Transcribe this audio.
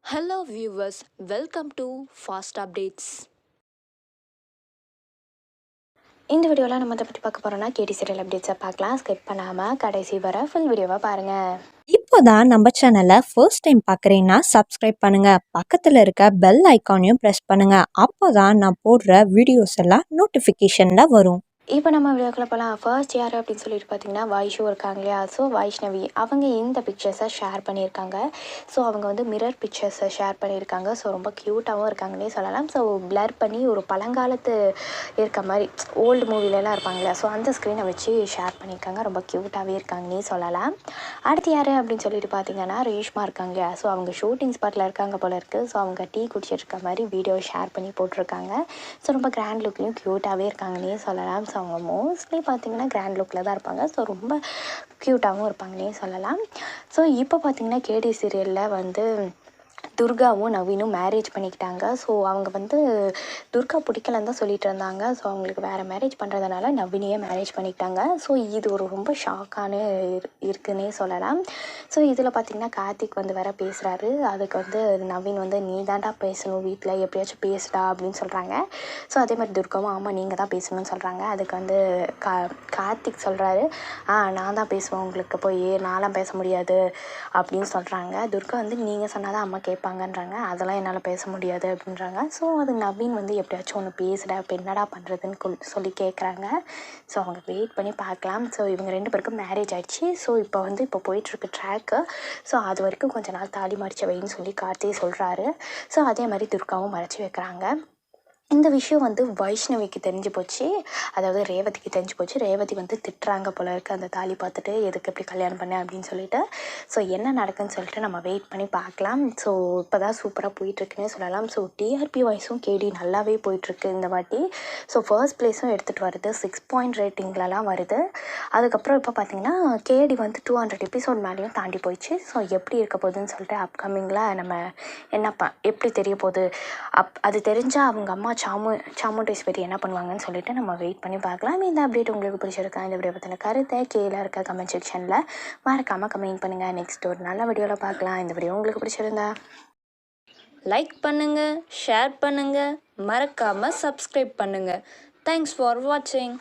Hello viewers, welcome to Fast Updates. இந்த வீடியோவில் நம்ம அதை பற்றி பார்க்க போகிறோம்னா கேடி சீரியல் அப்டேட்ஸை பார்க்கலாம். ஸ்கிப் பண்ணாமல் கடைசி வர ஃபுல் வீடியோவாக பாருங்கள். இப்போதான் நம்ம சேனலை ஃபர்ஸ்ட் டைம் பார்க்குறீங்கன்னா சப்ஸ்கிரைப் பண்ணுங்க, பக்கத்தில் இருக்க பெல் ஐக்கானையும் ப்ரெஸ் பண்ணுங்க. அப்போதான் நான் போடுற வீடியோஸ் எல்லாம் நோட்டிஃபிகேஷனில் வரும். இப்போ நம்ம வீடியோக்குள்ள போகலாம். ஃபர்ஸ்ட் யார் அப்படின்னு சொல்லிட்டு பார்த்தீங்கன்னா வைஷு இருக்காங்க இல்லையா. ஸோ வைஷ்ணவி அவங்க இந்த பிக்சர்ஸை ஷேர் பண்ணியிருக்காங்க. ஸோ அவங்க வந்து மிரர் பிக்சர்ஸை ஷேர் பண்ணியிருக்காங்க. ஸோ ரொம்ப க்யூட்டாகவும் இருக்காங்கன்னே சொல்லலாம். ஸோ பிளர் பண்ணி ஒரு பழங்காலத்து இருக்க மாதிரி ஓல்டு மூவிலலாம் இருப்பாங்க இல்லையா. ஸோ அந்த ஸ்க்ரீனை வச்சு ஷேர் பண்ணியிருக்காங்க. ரொம்ப க்யூட்டாகவே இருக்காங்கன்னே சொல்லலாம். அடுத்து யார் அப்படின்னு சொல்லிட்டு பார்த்தீங்கன்னா ரேஷ்மா இருக்காங்க இல்லையா. ஸோ அவங்க ஷூட்டிங் ஸ்பாட்டில் இருக்காங்க போல இருக்குது. ஸோ அவங்க டீ குடிச்சிட்டு இருக்க மாதிரி வீடியோ ஷேர் பண்ணி போட்டிருக்காங்க. ஸோ ரொம்ப கிராண்ட் லுக்லையும் க்யூட்டாகவே இருக்காங்கன்னே சொல்லலாம். ஸோ அவங்க மோஸ்ட்லி பார்த்திங்கன்னா கிராண்ட் லுக்கில் தான் இருப்பாங்க. ஸோ ரொம்ப க்யூட்டாகவும் இருப்பாங்கன்னே சொல்லலாம். ஸோ இப்போ பார்த்திங்கன்னா கேடி சீரியலில் வந்து துர்காவும் நவீனும் மேரேஜ் பண்ணிக்கிட்டாங்க. ஸோ அவங்க வந்து துர்கா பிடிக்கலன்னு தான் சொல்லிட்டு இருந்தாங்க. ஸோ அவங்களுக்கு வேறு மேரேஜ் பண்ணுறதுனால நவீனையே மேரேஜ் பண்ணிக்கிட்டாங்க. ஸோ இது ஒரு ரொம்ப ஷாக்கான இருக்குன்னே சொல்லலாம். ஸோ இதில் பார்த்திங்கன்னா கார்த்திக் வந்து வேறு பேசுகிறாரு. அதுக்கு வந்து நவீன் வந்து நீ தான்டா பேசணும், வீட்டில் எப்படியாச்சும் பேசுடா அப்படின்னு சொல்கிறாங்க. ஸோ அதே மாதிரி துர்காவும் ஆமாம் நீங்கள் தான் பேசணும்னு சொல்கிறாங்க. அதுக்கு வந்து கார்த்திக் சொல்கிறாரு நான் தான் பேசுவேன், உங்களுக்கு போய் நான்லாம் பேச முடியாது அப்படின்னு சொல்கிறாங்க. துர்கா வந்து நீங்கள் சொன்னால் தான் அம்மா கேட்பாங்கன்றாங்க. அதெல்லாம் என்னால் பேச முடியாது அப்படின்றாங்க. ஸோ அது நவீன் வந்து எப்படியாச்சும் ஒன்று பேசுடா, இப்போ என்னடா பண்ணுறதுன்னு சொல்லி கேட்குறாங்க. ஸோ அவங்க வெயிட் பண்ணி பார்க்கலாம். ஸோ இவங்க 2 பேருக்கும் மேரேஜ் ஆகிடுச்சு. ஸோ இப்போ போயிட்டுருக்கு ட்ராக்கு. ஸோ அது வரைக்கும் கொஞ்ச நாள் தாலி மறைச்சி வைன்னு சொல்லி கார்த்திகை சொல்கிறாரு. ஸோ அதே மாதிரி துர்காவும் மறைச்சி வைக்கிறாங்க. இந்த விஷயம் வந்து வைஷ்ணவிக்கு தெரிஞ்சு போச்சு, அதாவது ரேவதிக்கு தெரிஞ்சு போச்சு. ரேவதி வந்து திட்டுறாங்க போல இருக்குது அந்த தாலி பார்த்துட்டு, எதுக்கு இப்படி கல்யாணம் பண்ண அப்படின்னு சொல்லிட்டு. ஸோ என்ன நடக்குன்னு சொல்லிட்டு நம்ம வெயிட் பண்ணி பார்க்கலாம். ஸோ இப்போ தான் சூப்பராக போயிட்டுருக்குன்னே சொல்லலாம். ஸோ டிஆர்பி வைஸும் கேடி நல்லாவே போயிட்டுருக்கு இந்த வாட்டி. ஸோ ஃபர்ஸ்ட் ப்ளேஸும் எடுத்துகிட்டு வருது, 6 ரேட்டிங்லலாம் வருது. அதுக்கப்புறம் இப்போ பார்த்திங்கன்னா கேடி வந்து 200 எபிசோட் மேலேயும் தாண்டி போயிடுச்சு. ஸோ எப்படி இருக்க போகுதுன்னு சொல்லிட்டு அப்கமிங்கில் நம்ம எப்படி தெரிய போகுது, அது தெரிஞ்சால் அவங்க அம்மா சாமுண்டேஸ்வரி என்ன பண்ணுவாங்கன்னு சொல்லிட்டு நம்ம வெயிட் பண்ணி பார்க்கலாம். இந்த அப்டேட் உங்களுக்கு பிடிச்சிருக்கா, இந்த வீடியோ பற்றின கருத்தை கீழே இருக்க கமெண்ட் செக்ஷனில் மறக்காமல் கமெண்ட் பண்ணுங்கள். நெக்ஸ்ட் ஒரு நல்ல வீடியோவில் பார்க்கலாம். இந்த வீடியோ உங்களுக்கு பிடிச்சிருந்தா லைக் பண்ணுங்கள், ஷேர் பண்ணுங்கள், மறக்காமல் சப்ஸ்கிரைப் பண்ணுங்கள். தேங்க்ஸ் ஃபார் வாட்சிங்.